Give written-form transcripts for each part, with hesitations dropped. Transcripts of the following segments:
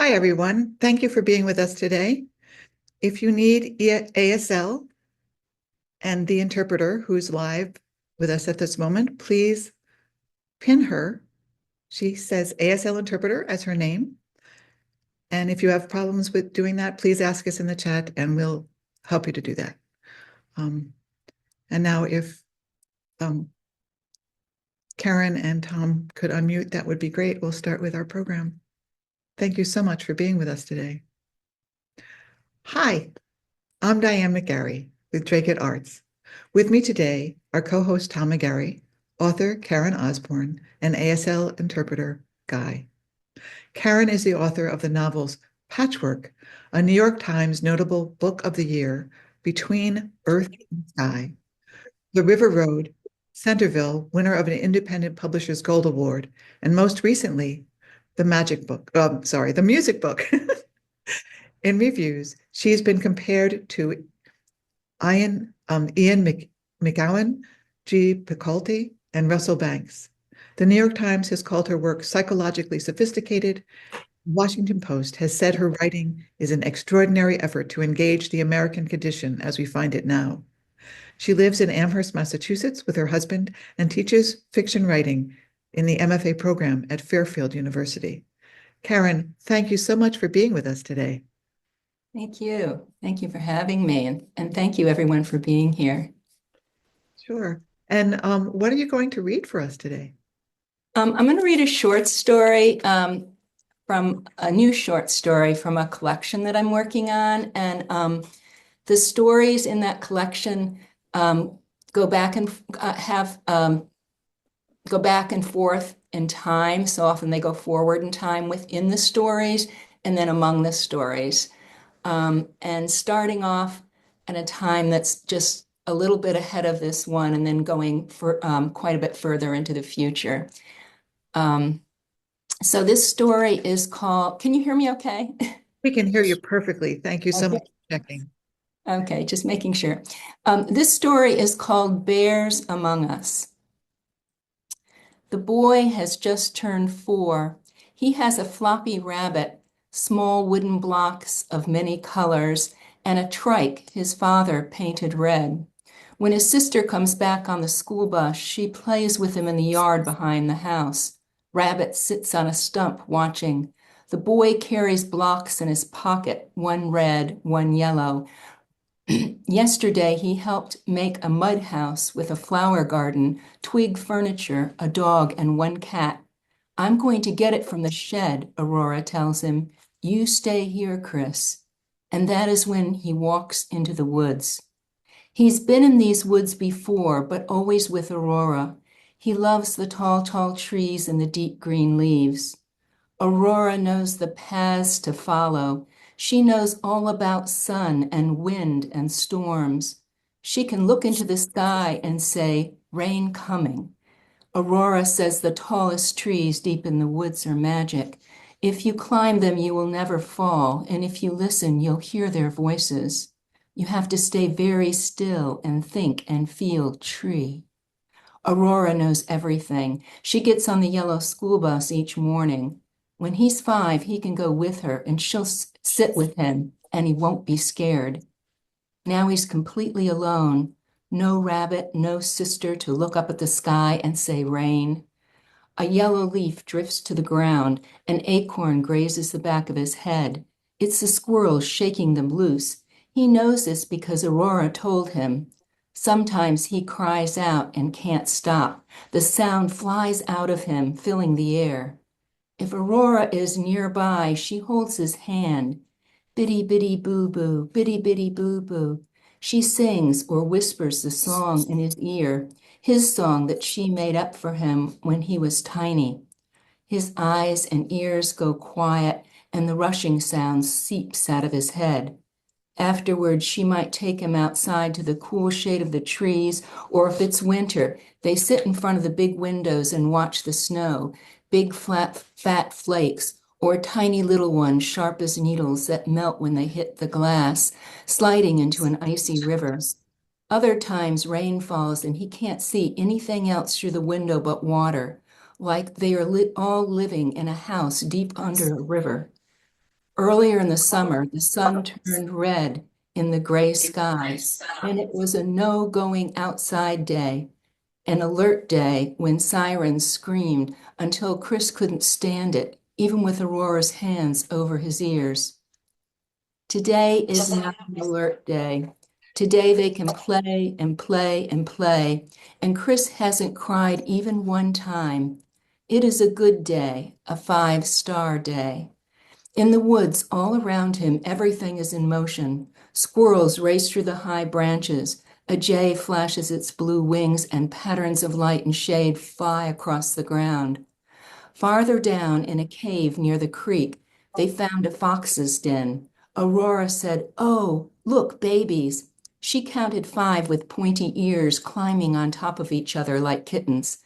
Hi, everyone. Thank you for being with us today. If you need ASL and the interpreter who's live with us at this moment, please pin her. She says ASL interpreter as her name. And if you have problems with doing that, please ask us in the chat and we'll help you to do that. And now if Karen and Tom could unmute, that would be great. We'll start with our program. Thank you so much for being with us today. Hi, I'm Diane McGarry with Dracut Arts. With me today are co-host Tom McGarry, author Karen Osborn, and ASL interpreter Guy. Karen is the author of the novels Patchwork, a New York Times notable book of the year, Between Earth and Sky, The River Road, Centerville, winner of an Independent Publishers Gold Award, and most recently, the music book. In reviews, she has been compared to Ian McEwan, Jodi Picoult, and Russell Banks. The New York Times has called her work psychologically sophisticated. The Washington Post has said her writing is an extraordinary effort to engage the American condition as we find it now. She lives in Amherst, Massachusetts with her husband and teaches fiction writing in the M.F.A. program at Fairfield University. Karen, thank you so much for being with us today. Thank you. Thank you for having me. And thank you everyone for being here. Sure. And what are you going to read for us today? I'm going to read a short story from a new short story from a collection that I'm working on. And the stories in that collection go back and go back and forth in time. So often they go forward in time within the stories and then among the stories. And starting off at a time that's just a little bit ahead of this one and then going for quite a bit further into the future. So this story is called, can you hear me okay? We can hear you perfectly. Thank you so much for checking. Okay, just making sure. This story is called Bears Among Us. The boy has just turned 4. He has a floppy rabbit, small wooden blocks of many colors, and a trike his father painted red. When his sister comes back on the school bus, she plays with him in the yard behind the house. Rabbit sits on a stump watching. The boy carries blocks in his pocket, one red, one yellow. Yesterday, he helped make a mud house with a flower garden, twig furniture, a dog, and one cat. I'm going to get it from the shed, Aurora tells him. You stay here, Chris. And that is when he walks into the woods. He's been in these woods before, but always with Aurora. He loves the tall, tall trees and the deep green leaves. Aurora knows the paths to follow. She knows all about sun and wind and storms. She can look into the sky and say, rain coming. Aurora says the tallest trees deep in the woods are magic. If you climb them, you will never fall, and if you listen, you'll hear their voices. You have to stay very still and think and feel tree. Aurora knows everything. She gets on the yellow school bus each morning. When he's 5, he can go with her and she'll sit with him and he won't be scared. Now he's completely alone. No rabbit, no sister to look up at the sky and say rain. A yellow leaf drifts to the ground. An acorn grazes the back of his head. It's the squirrels shaking them loose. He knows this because Aurora told him. Sometimes he cries out and can't stop. The sound flies out of him, filling the air. If Aurora is nearby, she holds his hand. Biddy, biddy, boo, boo, biddy, biddy, boo, boo. She sings or whispers the song in his ear, his song that she made up for him when he was tiny. His eyes and ears go quiet, and the rushing sound seeps out of his head. Afterwards, she might take him outside to the cool shade of the trees, or if it's winter, they sit in front of the big windows and watch the snow, big flat, fat flakes, or tiny little ones sharp as needles that melt when they hit the glass, sliding into an icy river. Other times rain falls and he can't see anything else through the window but water, like they are all living in a house deep under a river. Earlier in the summer, the sun turned red in the gray skies, and it was a no going outside day, an alert day when sirens screamed until Chris couldn't stand it, even with Aurora's hands over his ears. Today is not an alert day. Today they can play and play and play, and Chris hasn't cried even one time. It is a good day, a 5-star day. In the woods all around him, everything is in motion. Squirrels race through the high branches. A jay flashes its blue wings, and patterns of light and shade fly across the ground. Farther down in a cave near the creek, they found a fox's den. Aurora said, "Oh, look, babies." She counted 5 with pointy ears climbing on top of each other like kittens.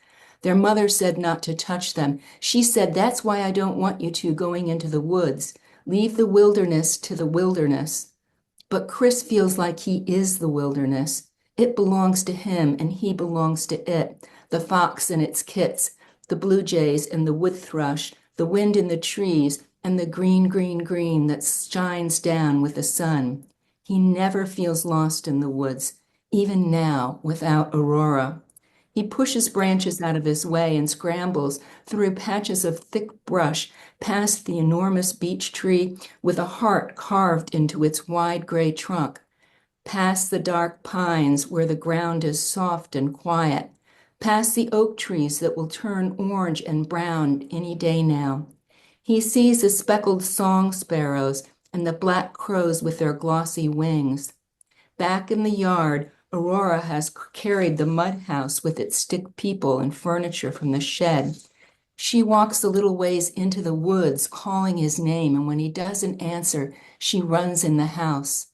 Their mother said not to touch them. She said, "That's why I don't want you two going into the woods. Leave the wilderness to the wilderness." But Chris feels like he is the wilderness. It belongs to him and he belongs to it. The fox and its kits, the blue jays and the wood thrush, the wind in the trees, and the green, green, green that shines down with the sun. He never feels lost in the woods, even now without Aurora. He pushes branches out of his way and scrambles through patches of thick brush past the enormous beech tree with a heart carved into its wide gray trunk, past the dark pines where the ground is soft and quiet, past the oak trees that will turn orange and brown any day now. He sees the speckled song sparrows and the black crows with their glossy wings. Back in the yard, Aurora has carried the mud house with its stick people and furniture from the shed. She walks a little ways into the woods, calling his name, and when he doesn't answer, she runs in the house.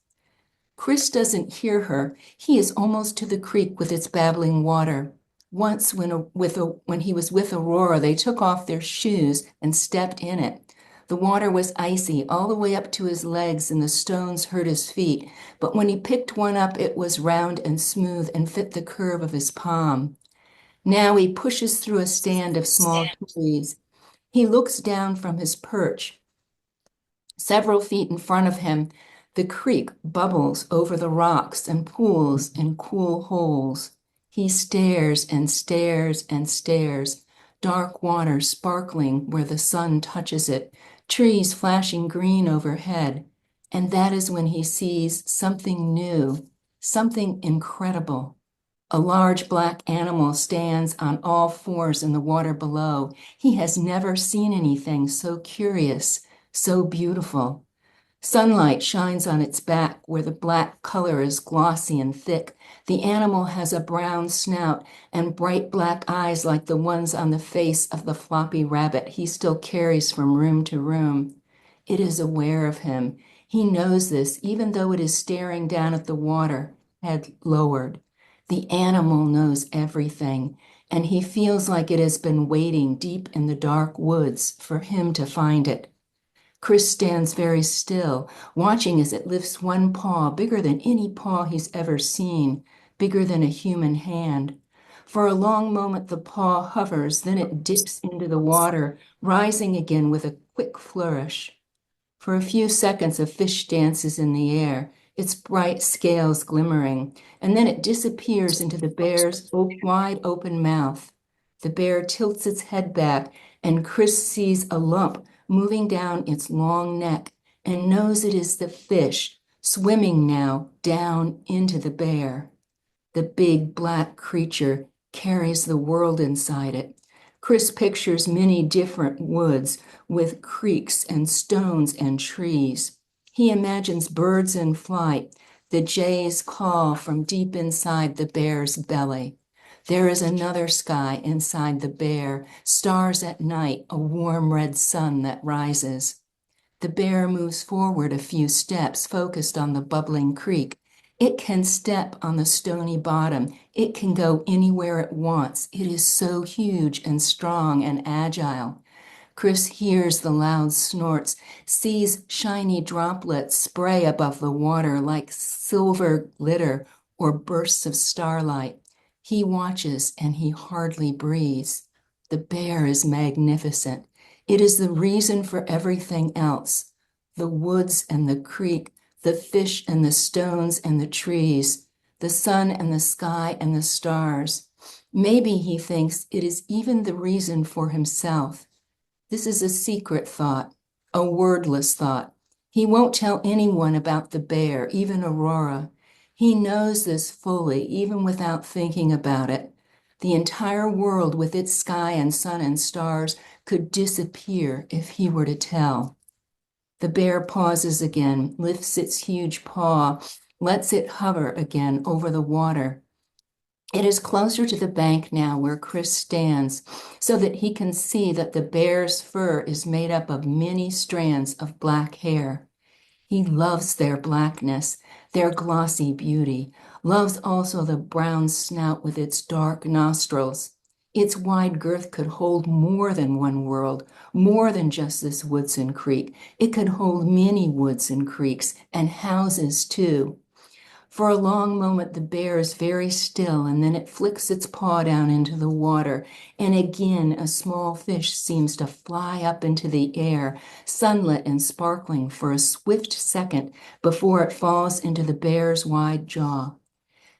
Chris doesn't hear her. He is almost to the creek with its babbling water. Once, when he was with Aurora, they took off their shoes and stepped in it. The water was icy all the way up to his legs, and the stones hurt his feet. But when he picked one up, it was round and smooth and fit the curve of his palm. Now he pushes through a stand of small trees. He looks down from his perch. Several feet in front of him, the creek bubbles over the rocks and pools in cool holes. He stares and stares and stares, dark water sparkling where the sun touches it, trees flashing green overhead. And that is when he sees something new, something incredible. A large black animal stands on all fours in the water below. He has never seen anything so curious, so beautiful. Sunlight shines on its back where the black color is glossy and thick. The animal has a brown snout and bright black eyes like the ones on the face of the floppy rabbit he still carries from room to room. It is aware of him. He knows this, even though it is staring down at the water, head lowered. The animal knows everything, and he feels like it has been waiting deep in the dark woods for him to find it. Chris stands very still, watching as it lifts one paw bigger than any paw he's ever seen, bigger than a human hand. For a long moment, the paw hovers, then it dips into the water, rising again with a quick flourish. For a few seconds, a fish dances in the air, its bright scales glimmering, and then it disappears into the bear's wide open mouth. The bear tilts its head back, and Chris sees a lump moving down its long neck and knows it is the fish swimming now down into the bear. The big black creature carries the world inside it. Chris pictures many different woods with creeks and stones and trees. He imagines birds in flight, the jay's call from deep inside the bear's belly. There is another sky inside the bear, stars at night, a warm red sun that rises. The bear moves forward a few steps, focused on the bubbling creek. It can step on the stony bottom. It can go anywhere it wants. It is so huge and strong and agile. Chris hears the loud snorts, sees shiny droplets spray above the water like silver glitter or bursts of starlight. He watches and he hardly breathes. The bear is magnificent. It is the reason for everything else. the woods and the creek, the fish and the stones and the trees, the sun and the sky and the stars. Maybe he thinks it is even the reason for himself. This is a secret thought, a wordless thought. He won't tell anyone about the bear, even Aurora. He knows this fully, even without thinking about it. The entire world with its sky and sun and stars could disappear if he were to tell. The bear pauses again, lifts its huge paw, lets it hover again over the water. It is closer to the bank now where Chris stands, so that he can see that the bear's fur is made up of many strands of black hair. He loves their blackness, their glossy beauty, loves also the brown snout with its dark nostrils. Its wide girth could hold more than one world, more than just this woods and creek. It could hold many woods and creeks, and houses too. For a long moment, the bear is very still, and then it flicks its paw down into the water, and again a small fish seems to fly up into the air, sunlit and sparkling for a swift second before it falls into the bear's wide jaw.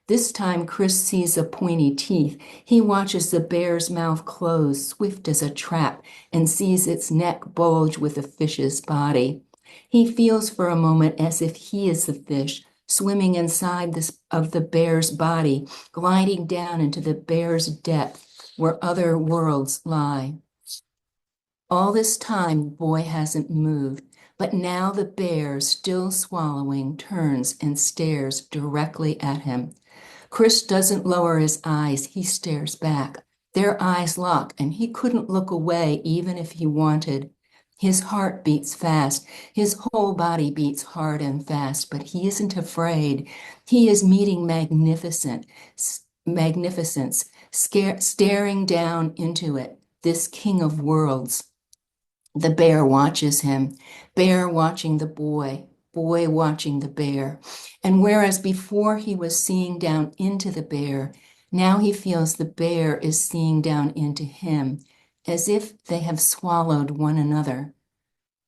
This time, Chris sees a pointy teeth. He watches the bear's mouth close, swift as a trap, and sees its neck bulge with the fish's body. He feels for a moment as if he is the fish, swimming inside of the bear's body, gliding down into the bear's depth where other worlds lie. All this time, the boy hasn't moved, but now the bear, still swallowing, turns and stares directly at him. Chris doesn't lower his eyes, he stares back. Their eyes lock, and he couldn't look away even if he wanted. His heart beats fast. His whole body beats hard and fast, but he isn't afraid. He is meeting magnificence, staring down into it, this king of worlds. The bear watches him, bear watching the boy, boy watching the bear. And whereas before he was seeing down into the bear, now he feels the bear is seeing down into him, as if they have swallowed one another.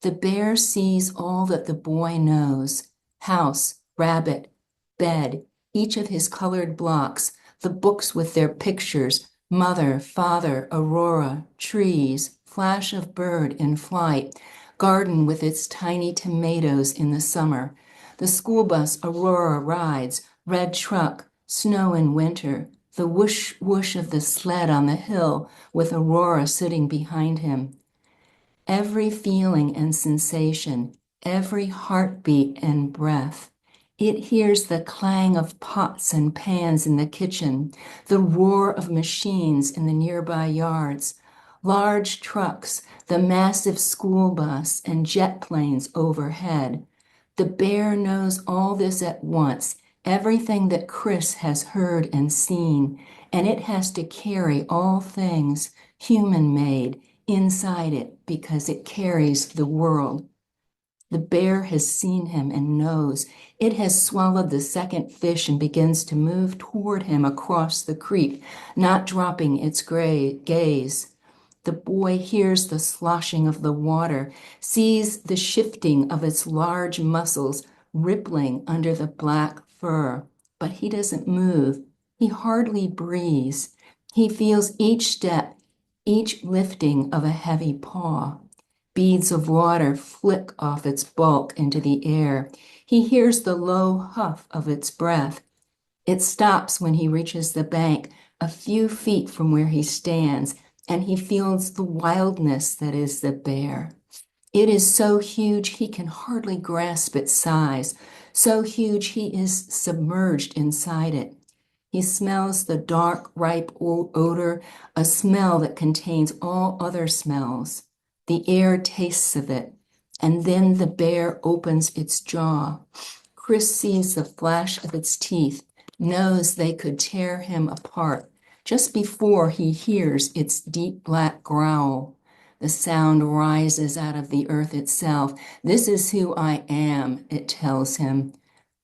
The bear sees all that the boy knows: house, rabbit, bed, each of his colored blocks, the books with their pictures, mother, father, aurora, trees, flash of bird in flight, garden with its tiny tomatoes in the summer, the school bus Aurora rides, red truck, snow in winter, the whoosh whoosh of the sled on the hill with Aurora sitting behind him. Every feeling and sensation, every heartbeat and breath. It hears the clang of pots and pans in the kitchen, the roar of machines in the nearby yards, large trucks, the massive school bus, and jet planes overhead. The bear knows all this at once, everything that Chris has heard and seen, and it has to carry all things human-made inside it because it carries the world. The bear has seen him and knows. It has swallowed the second fish and begins to move toward him across the creek, not dropping its gaze. The boy hears the sloshing of the water, sees the shifting of its large muscles rippling under the black fur, but he doesn't move. He hardly breathes. He feels each step, each lifting of a heavy paw. Beads of water flick off its bulk into the air. He hears the low huff of its breath. It stops when he reaches the bank, a few feet from where he stands, and he feels the wildness that is the bear. It is so huge he can hardly grasp its size, so huge he is submerged inside it. He smells the dark, ripe odor, a smell that contains all other smells. The air tastes of it, and then the bear opens its jaw. Chris sees the flash of its teeth, knows they could tear him apart, just before he hears its deep black growl. The sound rises out of the earth itself. This is who I am, it tells him.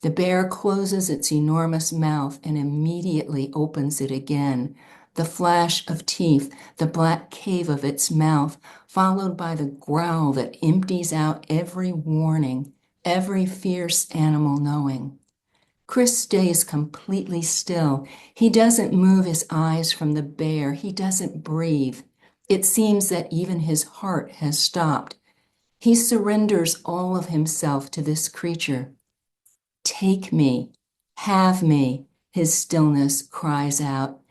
The bear closes its enormous mouth and immediately opens it again. the flash of teeth, the black cave of its mouth, followed by the growl that empties out every warning, every fierce animal knowing. Chris stays completely still. He doesn't move his eyes from the bear. He doesn't breathe. It seems that even his heart has stopped. He surrenders all of himself to this creature. Take me, have me, his stillness cries out.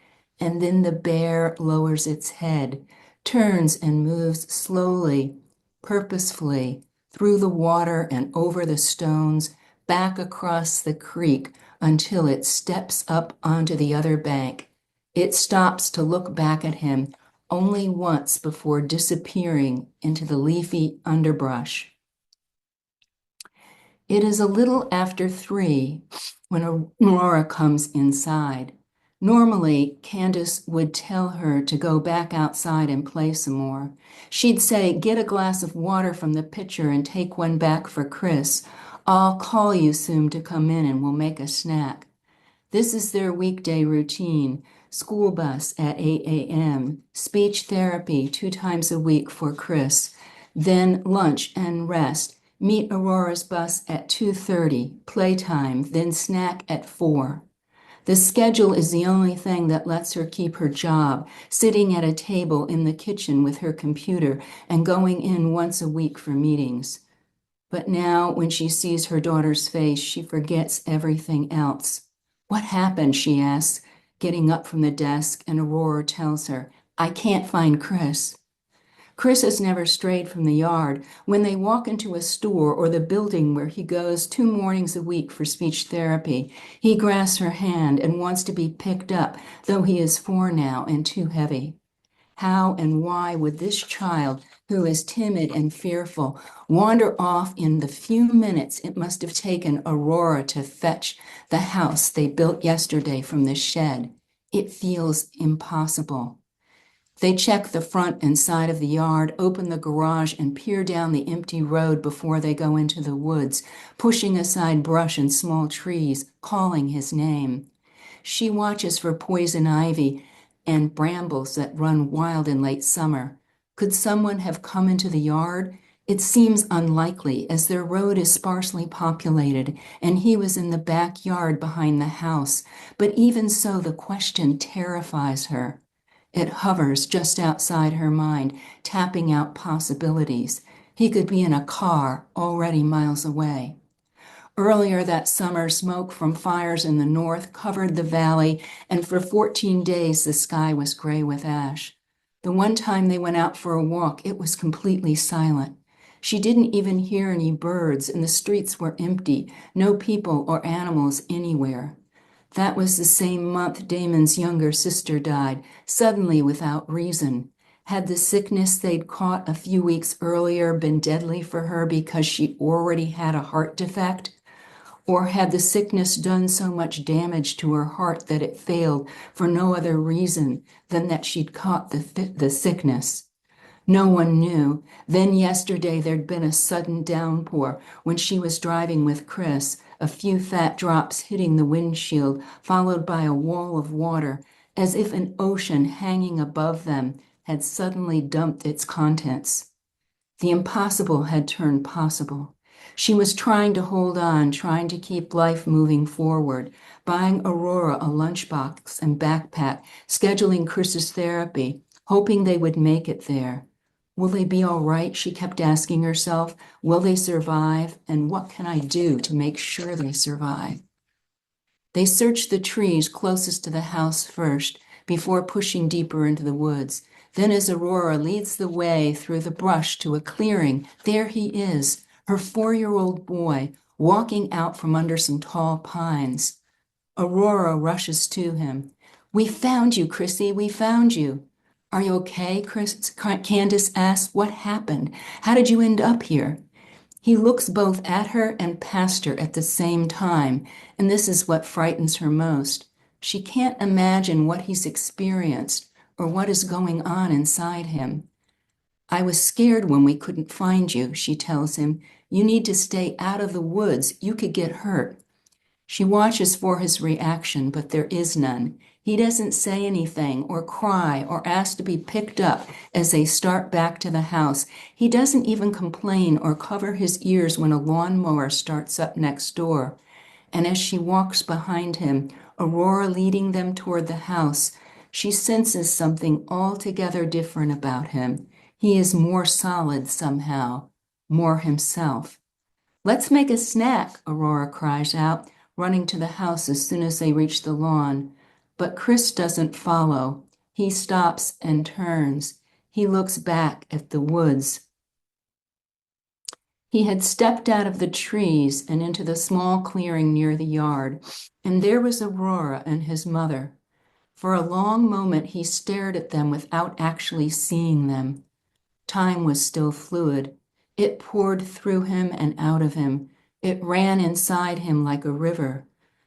And then the bear lowers its head, turns and moves slowly, purposefully, through the water and over the stones, back across the creek until it steps up onto the other bank. It stops to look back at him only once before disappearing into the leafy underbrush. It is a little after 3 when Aurora comes inside. Normally, Candace would tell her to go back outside and play some more. She'd say, "Get a glass of water from the pitcher and take one back for Chris. I'll call you soon to come in and we'll make a snack." This is their weekday routine: school bus at 8 a.m., speech therapy 2 times a week for Chris, then lunch and rest. Meet Aurora's bus at 2:30, playtime, then snack at 4. The schedule is the only thing that lets her keep her job, sitting at a table in the kitchen with her computer and going in once a week for meetings. But now, when she sees her daughter's face, she forgets everything else. "What happened?" she asks, getting up from the desk, and Aurora tells her, "I can't find Chris." Chris has never strayed from the yard. When they walk into a store or the building where he goes 2 mornings a week for speech therapy, he grasps her hand and wants to be picked up, though he is 4 now and too heavy. How and why would this child, who is timid and fearful, wander off in the few minutes it must have taken Aurora to fetch the house they built yesterday from the shed? It feels impossible. They check the front and side of the yard, open the garage, and peer down the empty road before they go into the woods, pushing aside brush and small trees, calling his name. She watches for poison ivy and brambles that run wild in late summer. Could someone have come into the yard? It seems unlikely, as their road is sparsely populated, and he was in the backyard behind the house. But even so, the question terrifies her. It hovers just outside her mind, tapping out possibilities. He could be in a car already miles away. Earlier that summer, smoke from fires in the north covered the valley, and for 14 days the sky was gray with ash. The one time they went out for a walk, it was completely silent. She didn't even hear any birds, and the streets were empty, no people or animals anywhere. That was the same month Damon's younger sister died, suddenly without reason. Had the sickness they'd caught a few weeks earlier been deadly for her because she already had a heart defect? Or had the sickness done so much damage to her heart that it failed for no other reason than that she'd caught the sickness? No one knew. Then yesterday there'd been a sudden downpour when she was driving with Chris, a few fat drops hitting the windshield, followed by a wall of water, as if an ocean hanging above them had suddenly dumped its contents. The impossible had turned possible. She was trying to hold on, trying to keep life moving forward, buying Aurora a lunchbox and backpack, scheduling Chris's therapy, hoping they would make it there. Will they be all right? She kept asking herself. Will they survive? And what can I do to make sure they survive? They searched the trees closest to the house first, before pushing deeper into the woods. Then as Aurora leads the way through the brush to a clearing, there he is, her 4-year-old boy, walking out from under some tall pines. Aurora rushes to him. "We found you, Chrissy, we found you." "Are you okay?" Candace asks. "What happened? How did you end up here?" He looks both at her and past her at the same time, and this is what frightens her most. She can't imagine what he's experienced or what is going on inside him. "I was scared when we couldn't find you," she tells him. "You need to stay out of the woods. You could get hurt." She watches for his reaction, but there is none. He doesn't say anything or cry or ask to be picked up as they start back to the house. He doesn't even complain or cover his ears when a lawnmower starts up next door. And as she walks behind him, Aurora leading them toward the house, she senses something altogether different about him. He is more solid somehow, more himself. "Let's make a snack," Aurora cries out, running to the house as soon as they reach the lawn. But Chris doesn't follow. He stops and turns. He looks back at the woods. He had stepped out of the trees and into the small clearing near the yard, and there was Aurora and his mother. For a long moment he stared at them without actually seeing them. Time was still fluid. It poured through him and out of him. It ran inside him like a river.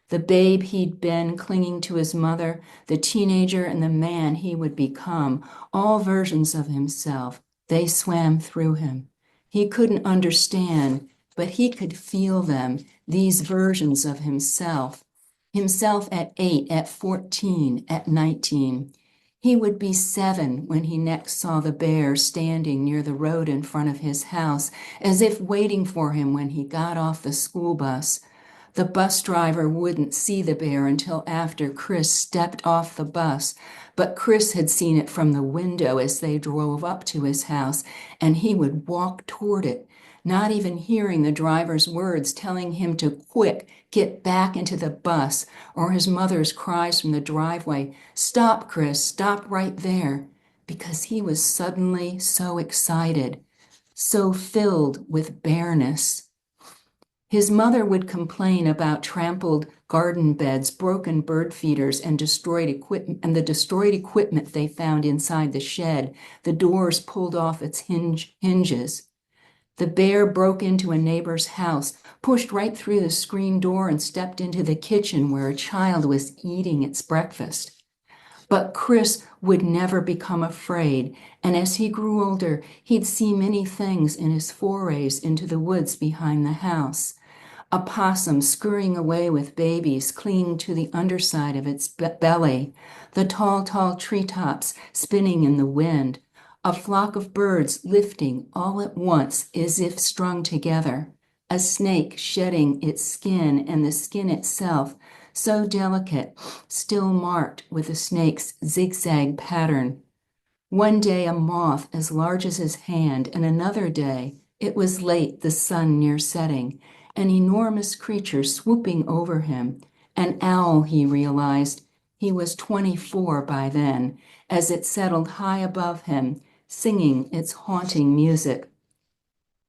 The babe he'd been clinging to his mother, the teenager and the man he would become, all versions of himself, they swam through him. He couldn't understand, but he could feel them, these versions of himself. Himself at 8, at 14, at 19. He would be 7 when he next saw the bear standing near the road in front of his house, as if waiting for him when he got off the school bus. The bus driver wouldn't see the bear until after Chris stepped off the bus, but Chris had seen it from the window as they drove up to his house, and he would walk toward it, not even hearing the driver's words telling him to quick get back into the bus, or his mother's cries from the driveway, "Stop, Chris, stop right there," because he was suddenly so excited, so filled with bareness. His mother would complain about trampled garden beds, broken bird feeders, and the destroyed equipment they found inside the shed, the doors pulled off its hinges. The bear broke into a neighbor's house, pushed right through the screen door, and stepped into the kitchen where a child was eating its breakfast. But Chris would never become afraid, and as he grew older, he'd see many things in his forays into the woods behind the house. A possum scurrying away with babies clinging to the underside of its belly, the tall, tall treetops spinning in the wind, a flock of birds lifting all at once as if strung together, a snake shedding its skin and the skin itself, so delicate, still marked with a snake's zigzag pattern. One day a moth as large as his hand, and another day, it was late, the sun near setting, an enormous creature swooping over him, an owl, he realized. He was 24 by then, as it settled high above him, singing its haunting music.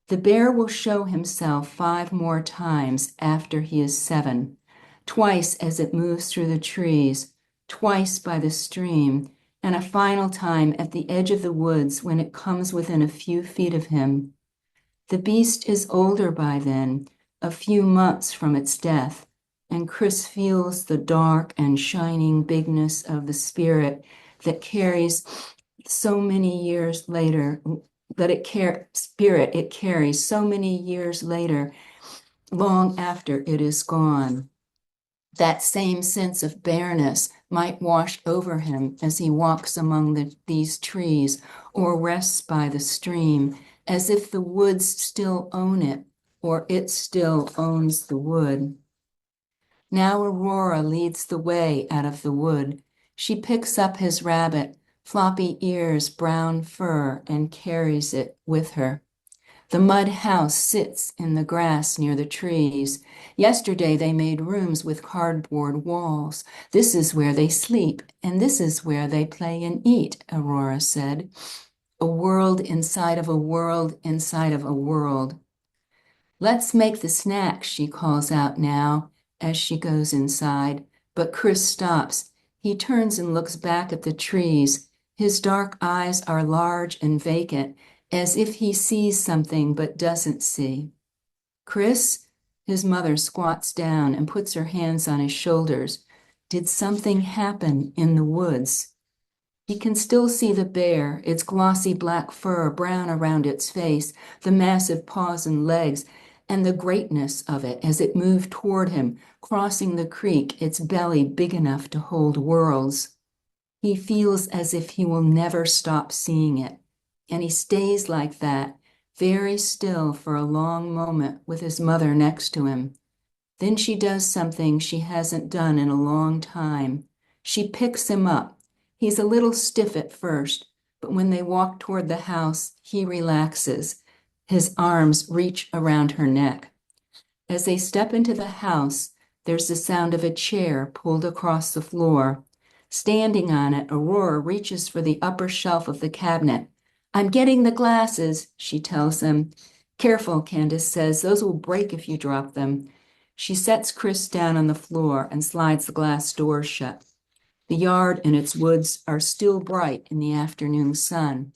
The bear will show himself 5 more times after he is 7, twice as it moves through the trees, twice by the stream, and a final time at the edge of the woods when it comes within a few feet of him. The beast is older by then, a few months from its death, and Chris feels the dark and shining bigness of the spirit that carries so many years later, it carries so many years later, long after it is gone. That same sense of bareness might wash over him as he walks among these trees or rests by the stream, as if the woods still own it, or it still owns the wood. Now Aurora leads the way out of the wood. She picks up his rabbit, floppy ears, brown fur, and carries it with her. The mud house sits in the grass near the trees. Yesterday they made rooms with cardboard walls. This is where they sleep, and this is where they play and eat, Aurora said. A world inside of a world inside of a world. "Let's make the snacks," she calls out now as she goes inside, but Chris stops. He turns and looks back at the trees. His dark eyes are large and vacant, as if he sees something but doesn't see. "Chris?" His mother squats down and puts her hands on his shoulders. Did something happen in the woods? He can still see the bear, its glossy black fur brown around its face, the massive paws and legs, and the greatness of it as it moved toward him, crossing the creek, its belly big enough to hold worlds. He feels as if he will never stop seeing it, and he stays like that, very still for a long moment with his mother next to him. Then she does something she hasn't done in a long time. She picks him up. He's a little stiff at first, but when they walk toward the house, he relaxes. His arms reach around her neck. As they step into the house, there's the sound of a chair pulled across the floor. Standing on it, Aurora reaches for the upper shelf of the cabinet. "I'm getting the glasses," she tells him. "Careful," Candace says. "Those will break if you drop them." She sets Chris down on the floor and slides the glass doors shut. The yard and its woods are still bright in the afternoon sun.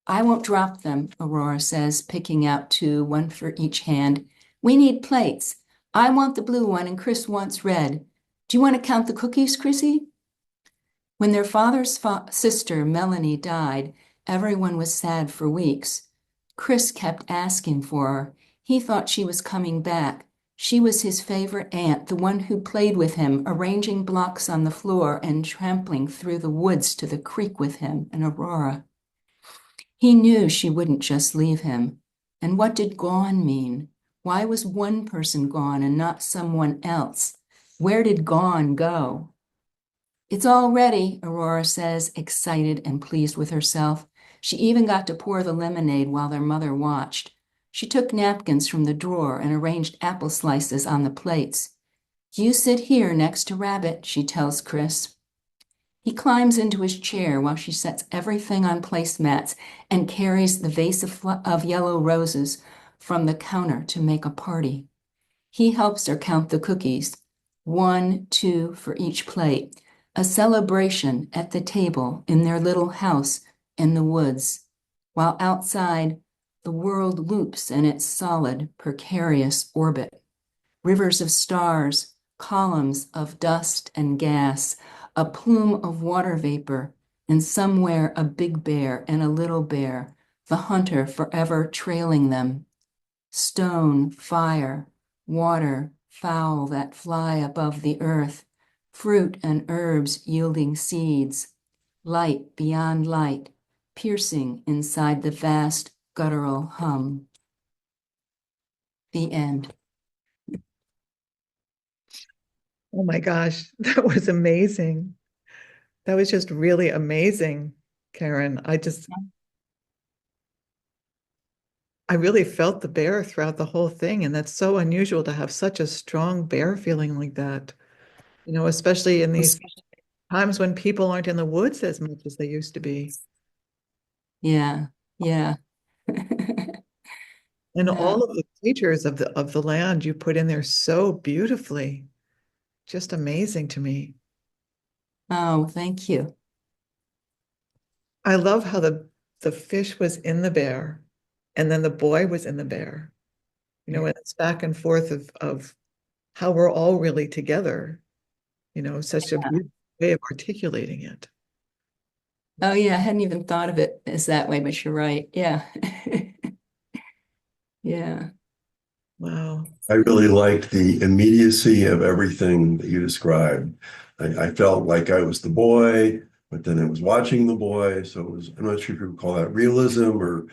"I won't drop them," Aurora says, picking out two, one for each hand. "We need plates. I want the blue one and Chris wants red. Do you want to count the cookies, Chrissy?" When their father's sister, Melanie, died, everyone was sad for weeks. Chris kept asking for her. He thought she was coming back. She was his favorite aunt, the one who played with him, arranging blocks on the floor and trampling through the woods to the creek with him and Aurora. He knew she wouldn't just leave him. And what did gone mean? Why was one person gone and not someone else? Where did gone go? "It's all ready," Aurora says, excited and pleased with herself. She even got to pour the lemonade while their mother watched. She took napkins from the drawer and arranged apple slices on the plates. "You sit here next to Rabbit," she tells Chris. He climbs into his chair while she sets everything on placemats and carries the vase of yellow roses from the counter to make a party. He helps her count the cookies, 1, 2 for each plate, a celebration at the table in their little house in the woods, while outside the world loops in its solid, precarious orbit. Rivers of stars, columns of dust and gas, a plume of water vapor, and somewhere a big bear and a little bear, the hunter forever trailing them. Stone, fire, water, fowl that fly above the earth, fruit and herbs yielding seeds, light beyond light, piercing inside the vast guttural hum. The end. Oh my gosh, that was amazing. That was just really amazing, Karen. I really felt the bear throughout the whole thing, and that's so unusual to have such a strong bear feeling like that. Especially in these times when people aren't in the woods as much as they used to be. Yeah, yeah. And Yeah. all of the features of the land you put in there so beautifully. Just amazing to me. Oh, thank you. I love how the fish was in the bear and then the boy was in the bear. And it's back and forth of how we're all really together. Such a beautiful way of articulating it. Oh, yeah, I hadn't even thought of it as that way, but you're right. Yeah. Yeah. Wow. I really liked the immediacy of everything that you described. I felt like I was the boy, but then I was watching the boy. So I'm not sure if you would call that realism or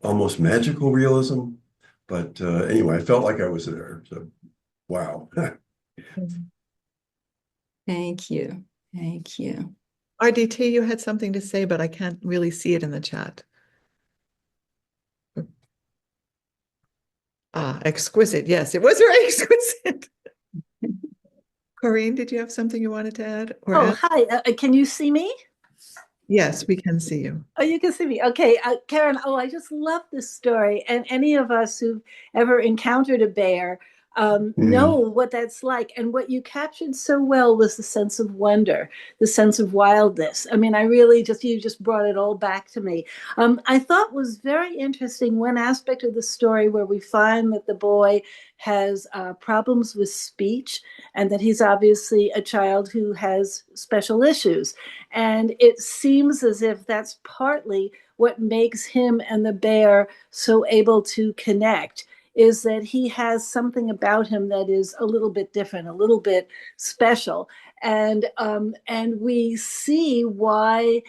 almost magical realism. But anyway, I felt like I was there. So, wow. Thank you. Thank you. RDT, you had something to say, but I can't really see it in the chat. Exquisite. Yes, it was very exquisite. Corinne, did you have something you wanted to add or Oh, add? hi. Can you see me? Yes, we can see you. Oh, you can see me. Okay. Karen, I just love this story. And any of us who've ever encountered a bear know what that's like. And what you captured so well was the sense of wonder, the sense of wildness. I mean, you just brought it all back to me. I thought was very interesting one aspect of the story where we find that the boy has problems with speech and that he's obviously a child who has special issues. And it seems as if that's partly what makes him and the bear so able to connect is that he has something about him that is a little bit different, a little bit special. And we see why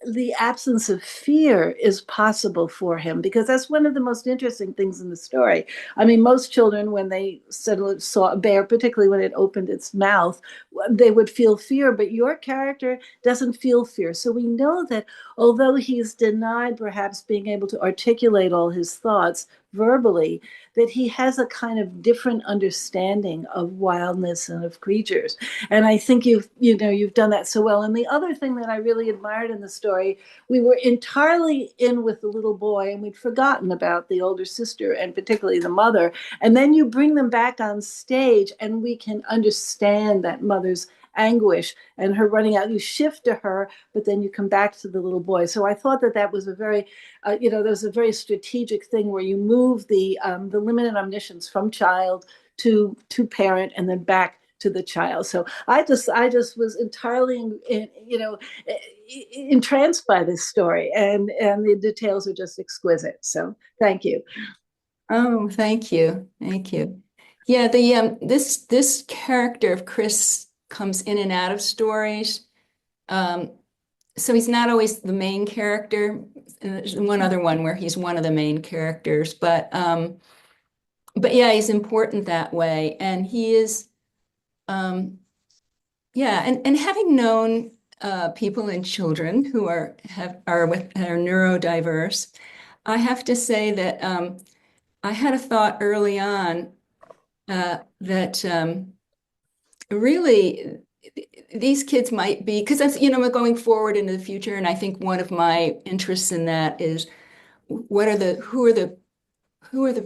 the absence of fear is possible for him, because that's one of the most interesting things in the story. I mean, most children, when they saw a bear, particularly when it opened its mouth, they would feel fear, but your character doesn't feel fear. So we know that although he's denied perhaps being able to articulate all his thoughts verbally, that he has a kind of different understanding of wildness and of creatures. And I think you've done that so well. And the other thing that I really admired in the story, we were entirely in with the little boy, and we'd forgotten about the older sister and particularly the mother. And then you bring them back on stage, and we can understand that mother's anguish and her running out. You shift to her, but then you come back to the little boy. So I thought that was a very, there's a very strategic thing where you move the limited omniscience from child to parent and then back to the child. So I just was entirely entranced by this story, and the details are just exquisite. So thank you. Oh, thank you. Yeah, the this character of Chris comes in and out of stories. So he's not always the main character. And there's one other one where he's one of the main characters, but yeah, he's important that way. And he is, and having known people and children who are neurodiverse, I have to say that I had a thought early on that really these kids might be, because that's, going forward into the future. And I think one of my interests in that is who are the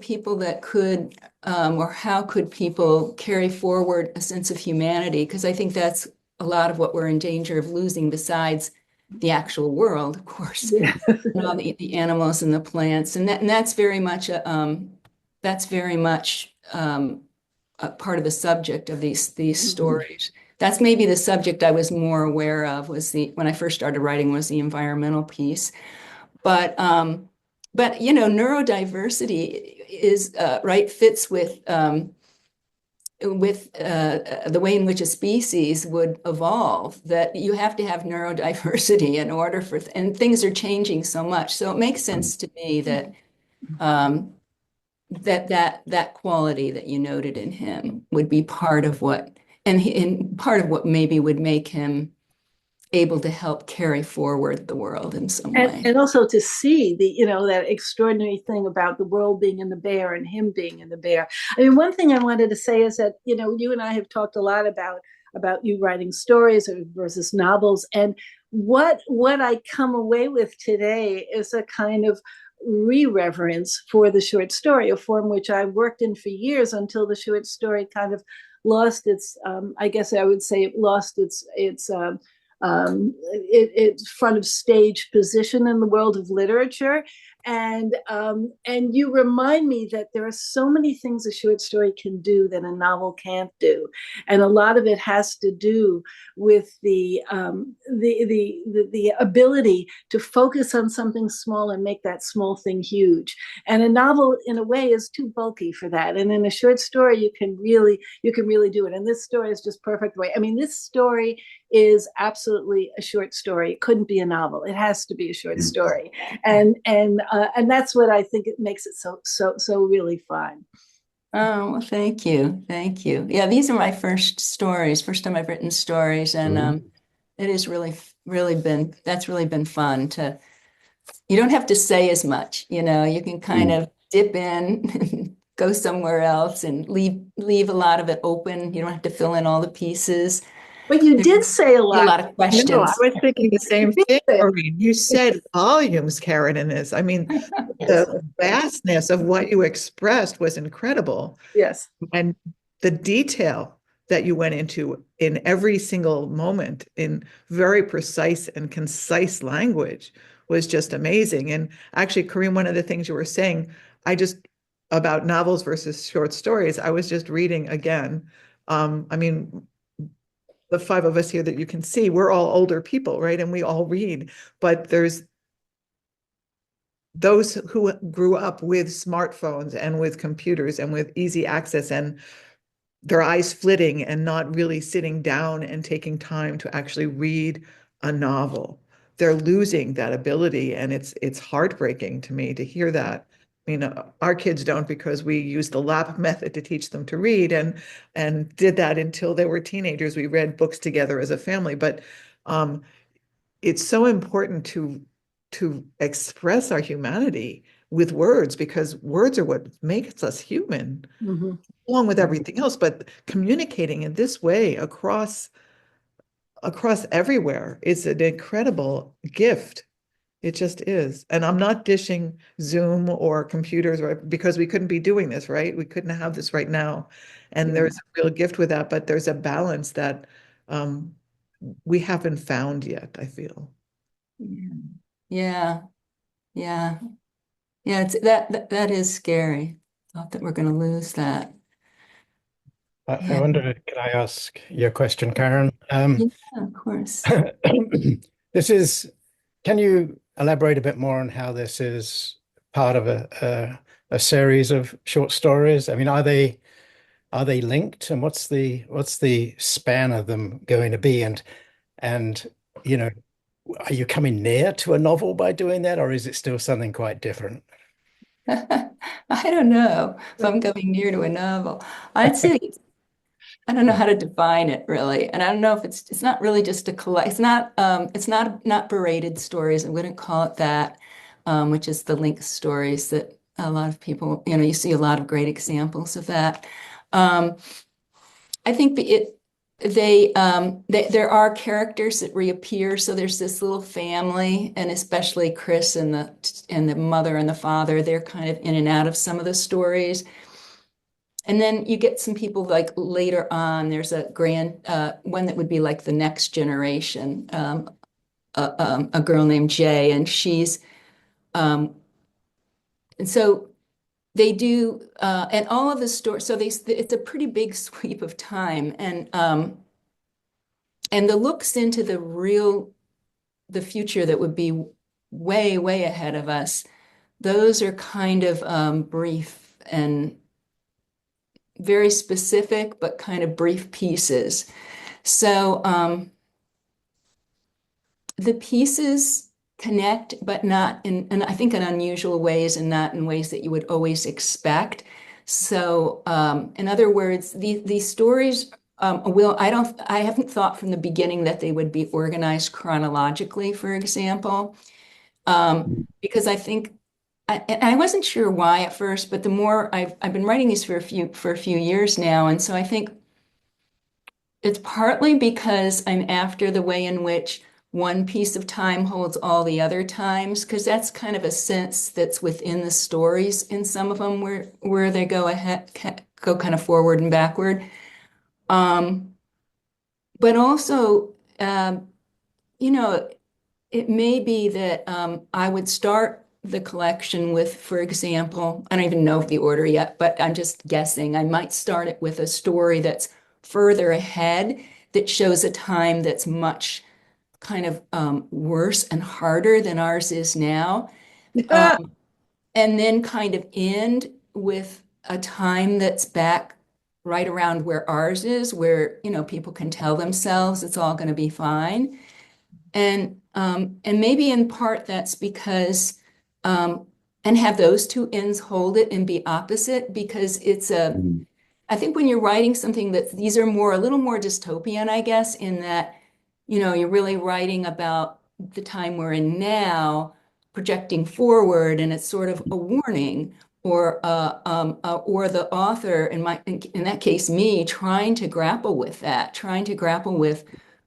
people that could, or how could people carry forward a sense of humanity? Because I think that's a lot of what we're in danger of losing, besides the actual world, of course, Yeah. and all the animals and the plants. And that's very much a part of the subject of these stories. That's maybe the subject I was more aware of when I first started writing, was the environmental piece. But neurodiversity is fits with the way in which a species would evolve, that you have to have neurodiversity in order and things are changing so much. So it makes sense to me that that quality that you noted in him would be part of what maybe would make him able to help carry forward the world in some way. And also to see that extraordinary thing about the world being in the bear and him being in the bear. I mean, one thing I wanted to say is that, you and I have talked a lot about you writing stories versus novels. And what I come away with today is a kind of re-reverence for the short story, a form which I worked in for years until the short story kind of lost its, I guess I would say, it lost its front of stage position in the world of literature. And you remind me that there are so many things a short story can do that a novel can't do, and a lot of it has to do with the ability to focus on something small and make that small thing huge. And a novel, in a way, is too bulky for that. And in a short story, you can really do it. And this story is just perfect way. I mean, this story is absolutely a short story. It couldn't be a novel. It has to be a short story. And that's what I think it makes it so really fun. Oh, well, thank you. Yeah, these are my first time I've written stories, and it is really been fun to. You don't have to say as much, you can kind of dip in, go somewhere else, and leave a lot of it open. You don't have to fill in all the pieces. But you did say a lot of questions. No, I was thinking the same thing, Maureen. You said volumes, Karen, in this. I mean, the vastness of what you expressed was incredible. Yes. And the detail that you went into in every single moment in very precise and concise language was just amazing. And actually, Kareem, one of the things you were saying, about novels versus short stories, I was just reading again. I mean, the five of us here that you can see, we're all older people, right? And we all read, but there's those who grew up with smartphones and with computers and with easy access and their eyes flitting and not really sitting down and taking time to actually read a novel. They're losing that ability, and it's heartbreaking to me to hear that. I mean, our kids don't, because we used the lap method to teach them to read, and did that until they were teenagers. We read books together as a family, but it's so important to express our humanity with words, because words are what makes us human, along with everything else. But communicating in this way across everywhere is an incredible gift. It just is. And I'm not dishing Zoom or computers, right? Because we couldn't be doing this, right? We couldn't have this right now. And there's a real gift with that, but there's a balance that we haven't found yet, I feel. Yeah, yeah, yeah. It's that is scary. Thought that we're going to lose that. I Yeah, wonder, can I ask you a question, Karen? yeah, of course. This is, can you elaborate a bit more on how this is part of a series of short stories? I mean, are they linked, and what's the span of them going to be? And you know, are you coming near to a novel by doing that, or is it still something quite different? I don't know if I'm coming near to a novel. I'd say I don't know how to define it really, and I don't know if it's not really just a collect. It's not berated stories. I wouldn't call it that, which is the link stories that a lot of people, you see a lot of great examples of that. Um, I think there are characters that reappear. So there's this little family, and especially Chris and the mother and the father. They're kind of in and out of some of the stories. And then you get some people like later on. There's a one that would be like the next generation, a girl named Jay, and and so they do, and all of the stories. So it's a pretty big sweep of time, and the looks into the future that would be way, way ahead of us. Those are kind of brief and very specific, but kind of brief pieces. So the pieces connect, but not and I think in unusual ways, and not in ways that you would always expect. So in other words, these stories I haven't thought from the beginning that they would be organized chronologically, for example, because I think I wasn't sure why at first, but the more I've been writing these for a few years now, and so I think it's partly because I'm after the way in which one piece of time holds all the other times, because that's kind of a sense that's within the stories in some of them where they go kind of forward and backward. But also, you know, it may be that I would start the collection with, for example, I don't even know the order yet, but I'm just guessing. I might start it with a story that's further ahead, that shows a time that's much kind of worse and harder than ours is now. And then kind of end with a time that's back right around where ours is, where, people can tell themselves it's all going to be fine. And maybe in part that's because, and have those two ends hold it and be opposite, because I think when you're writing something these are a little more dystopian, I guess, in that, you're really writing about the time we're in now, projecting forward, and it's sort of a warning, or the author, in that case, me, trying to grapple with that, trying to grapple with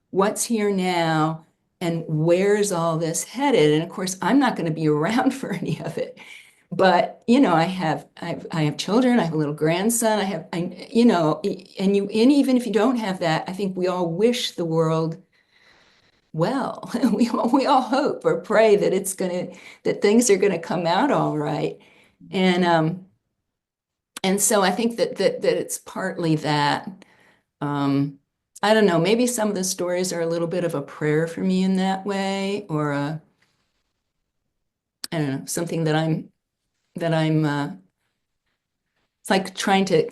what's here now and where's all this headed. And of course, I'm not going to be around for any of it. But I have children. I have a little grandson. and even if you don't have that, I think we all wish the world well. we all hope or pray that things are gonna come out all right. And so I think that it's partly that. I don't know. Maybe some of the stories are a little bit of a prayer for me in that way, or I don't know, something that I'm it's like trying to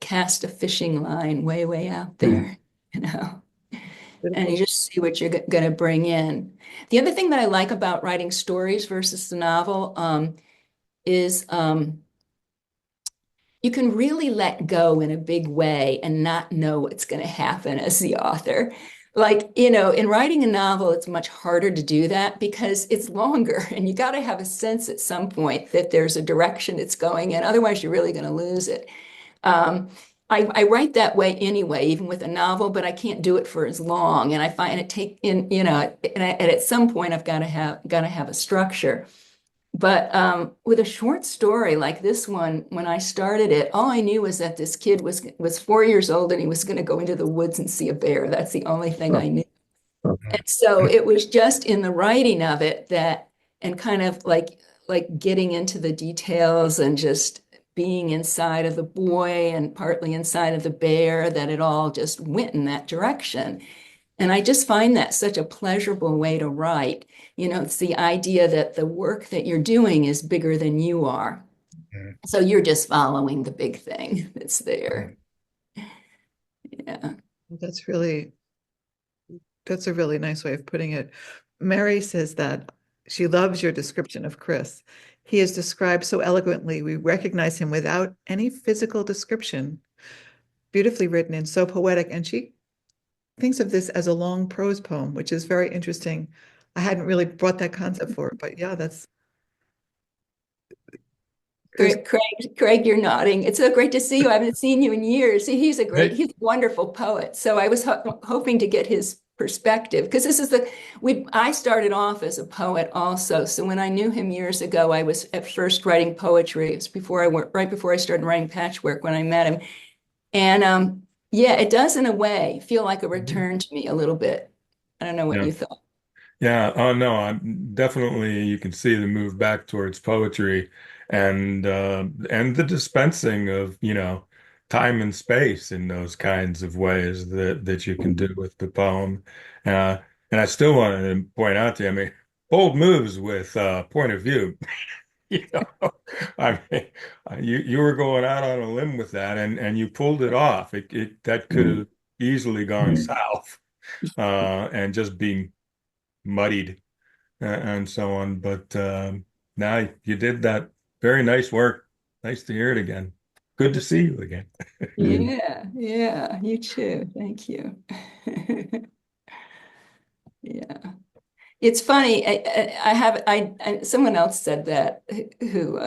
cast a fishing line way out there, you know, and you just see what you're going to bring in. The other thing that I like about writing stories versus the novel is you can really let go in a big way and not know what's going to happen as the author. Like, you know, in writing a novel, it's much harder to do that because it's longer and you got to have a sense at some point that there's a direction it's going in. Otherwise, you're really going to lose it. Um, I write that way anyway, even with a novel, but I can't do it for as long. And I find it take in, you know, and at some point I've got to have a structure. But with a short story like this one, when I started it, all I knew was that this kid was 4 years old and he was going to go into the woods and see a bear. That's the only thing I knew. And so it was just in the writing of it that, and kind of like getting into the details and just being inside of the boy and partly inside of the bear, that it all just went in that direction. And I just find that such a pleasurable way to write. You know, it's the idea that the work that you're doing is bigger than you are. Mm. So you're just following the big thing that's there. Yeah. That's a really nice way of putting it. Mary says that she loves your description of Chris. He is described so eloquently, we recognize him without any physical description, beautifully written and so poetic. And she thinks of this as a long prose poem, which is very interesting. I hadn't really brought that concept forward, but yeah, there's Craig, you're nodding. It's so great to see you. I haven't seen you in years. He's a Great. wonderful poet. So I was hoping to get his perspective because I started off as a poet also. So when I knew him years ago, I was at first writing poetry. It was right before I started writing Patchwork when I met him. And yeah, it does in a way feel like a return to me a little bit. I don't know what Yeah. you thought. Yeah. Oh no, definitely you can see the move back towards poetry and the dispensing of, you know, time and space in those kinds of ways that you can do with the poem. Uh, and I still wanted to point out to you, I mean, bold moves with point of view. You know, I mean, you were going out on a limb with that, and you pulled it off. It that could have easily gone south, and just been muddied and so on. But now you did that. Very nice work. Nice to hear it again. Good to see you again. Yeah, you too. Thank you. Yeah. It's funny. Someone else said that who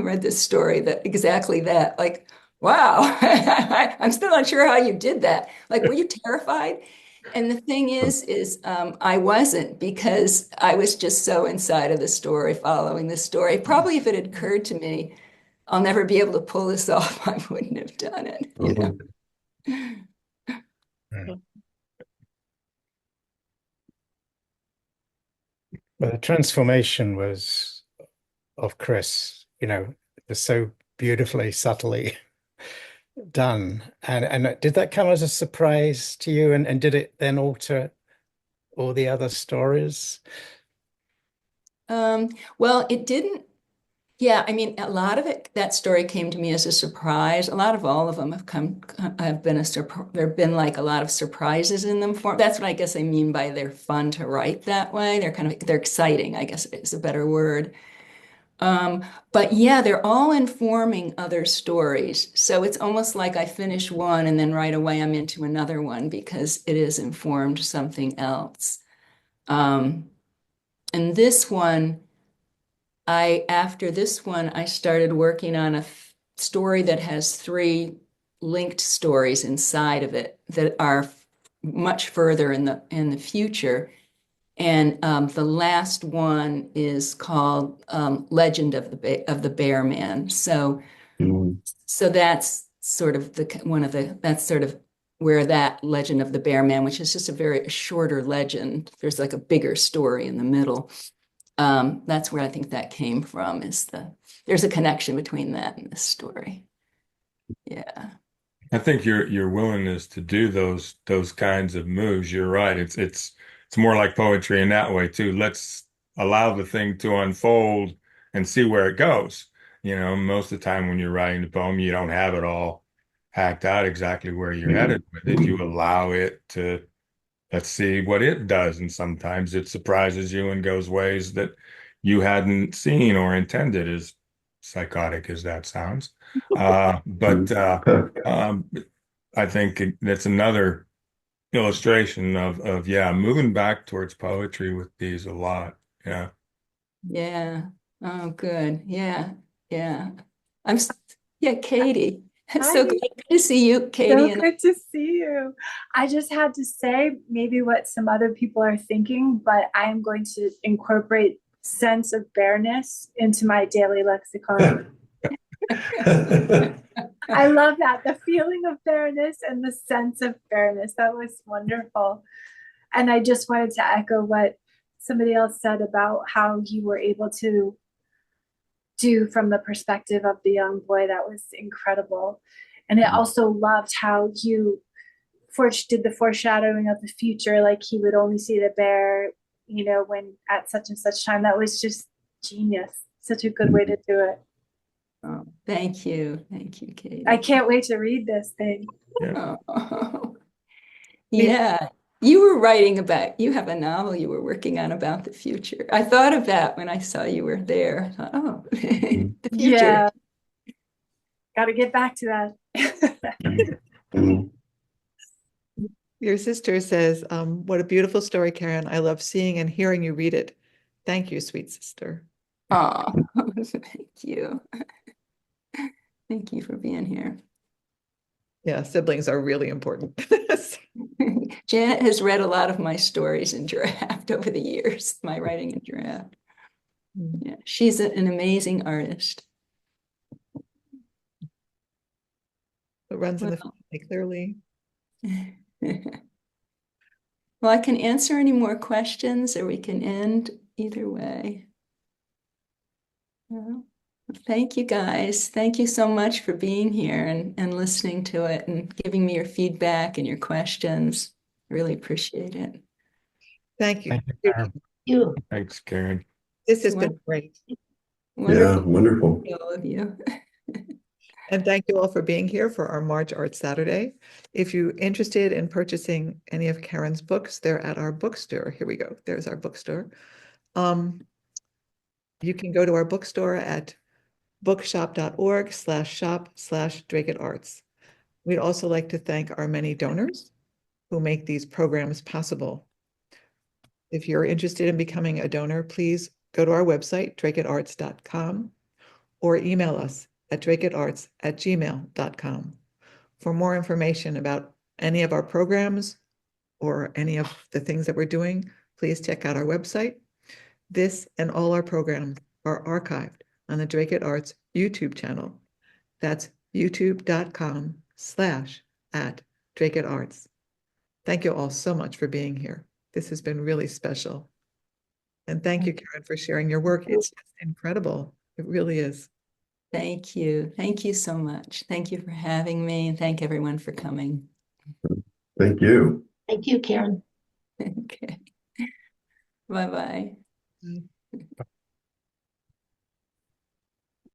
read this story that exactly that. Like, wow, I'm still not sure how you did that. Like, were you terrified? And the thing is I wasn't because I was just so inside of the story, following the story. Probably if it had occurred to me, I'll never be able to pull this off, I wouldn't have done it, you know. Mm. But the transformation was of Chris, you know, was so beautifully, subtly done. And did that come as a surprise to you? And did it then alter all the other stories? Well, it didn't. Yeah, I mean, a lot of it, that story came to me as a surprise. A lot of all of them have been there have been like a lot of surprises in them for. That's what I guess I mean by they're fun to write that way. They're exciting, I guess is a better word. But yeah, they're all informing other stories. So it's almost like I finish one and then right away I'm into another one because it has informed something else. And this one, after this one, I started working on a story that has three linked stories inside of it that are much further in the future. And the last one is called Legend of the Bear Man. So that's sort of that's sort of where that Legend of the Bear Man, which is just a very shorter legend, there's like a bigger story in the middle. That's where I think that came from, there's a connection between that and this story. Yeah. I think your willingness to do those kinds of moves, you're right. It's more like poetry in that way too. Let's allow the thing to unfold and see where it goes. You know, most of the time when you're writing the poem, you don't have it all hacked out exactly where you're headed with it. You allow it to, let's see what it does. And sometimes it surprises you and goes ways that you hadn't seen or intended, as psychotic as that sounds. But I think that's another illustration of yeah, moving back towards poetry with these a lot. Yeah. Yeah. Oh, good. Yeah. Yeah. Yeah, Katie. So Hi. good to see you, Katie. So good to see you. I just had to say maybe what some other people are thinking, but I am going to incorporate sense of bareness into my daily lexicon. I love that. The feeling of bareness and the sense of bareness. That was wonderful. And I just wanted to echo what somebody else said about how you were able to do from the perspective of the young boy. That was incredible. And I also loved how you did the foreshadowing of the future, like he would only see the bear, you know, when at such and such time. That was just genius. Such a good way to do it. Oh, thank you. Thank you, Katie. I can't wait to read this thing. Yeah. Oh. Yeah. You were writing about, you have a novel you were working on about the future. I thought of that when I saw you were there. I thought, oh, the future. Yeah. Got to get back to that. Your sister says, what a beautiful story, Karen. I love seeing and hearing you read it. Thank you, sweet sister. Oh, thank you. Thank you for being here. Yeah, siblings are really important. Janet has read a lot of my stories in draft over the years, my writing in draft. Yeah, she's an amazing artist. It runs in the family, clearly. Well, I can answer any more questions or we can end either way. Well, thank you guys. Thank you so much for being here and listening to it and giving me your feedback and your questions. Really appreciate it. Thank you. Thank you, Karen. Thanks, Karen. This has been great. Yeah, wonderful. To all of you. And thank you all for being here for our March Art Saturday. If you're interested in purchasing any of Karen's books, they're at our bookstore. Here we go. There's our bookstore. You can go to our bookstore at bookshop.org/shop/DrakeItArts. We'd also like to thank our many donors who make these programs possible. If you're interested in becoming a donor, please go to our website, drakeItArts.com, or email us at drakeItArts@gmail.com. For more information about any of our programs or any of the things that we're doing, please check out our website. This and all our programs are archived on the Drake It Arts YouTube channel. That's youtube.com/@DrakeItArts. Thank you all so much for being here. This has been really special. And thank you, Karen, for sharing your work. It's just incredible. It really is. Thank you. Thank you so much. Thank you for having me and thank everyone for coming. Thank you. Thank you, Karen. Okay. Bye-bye. Mm.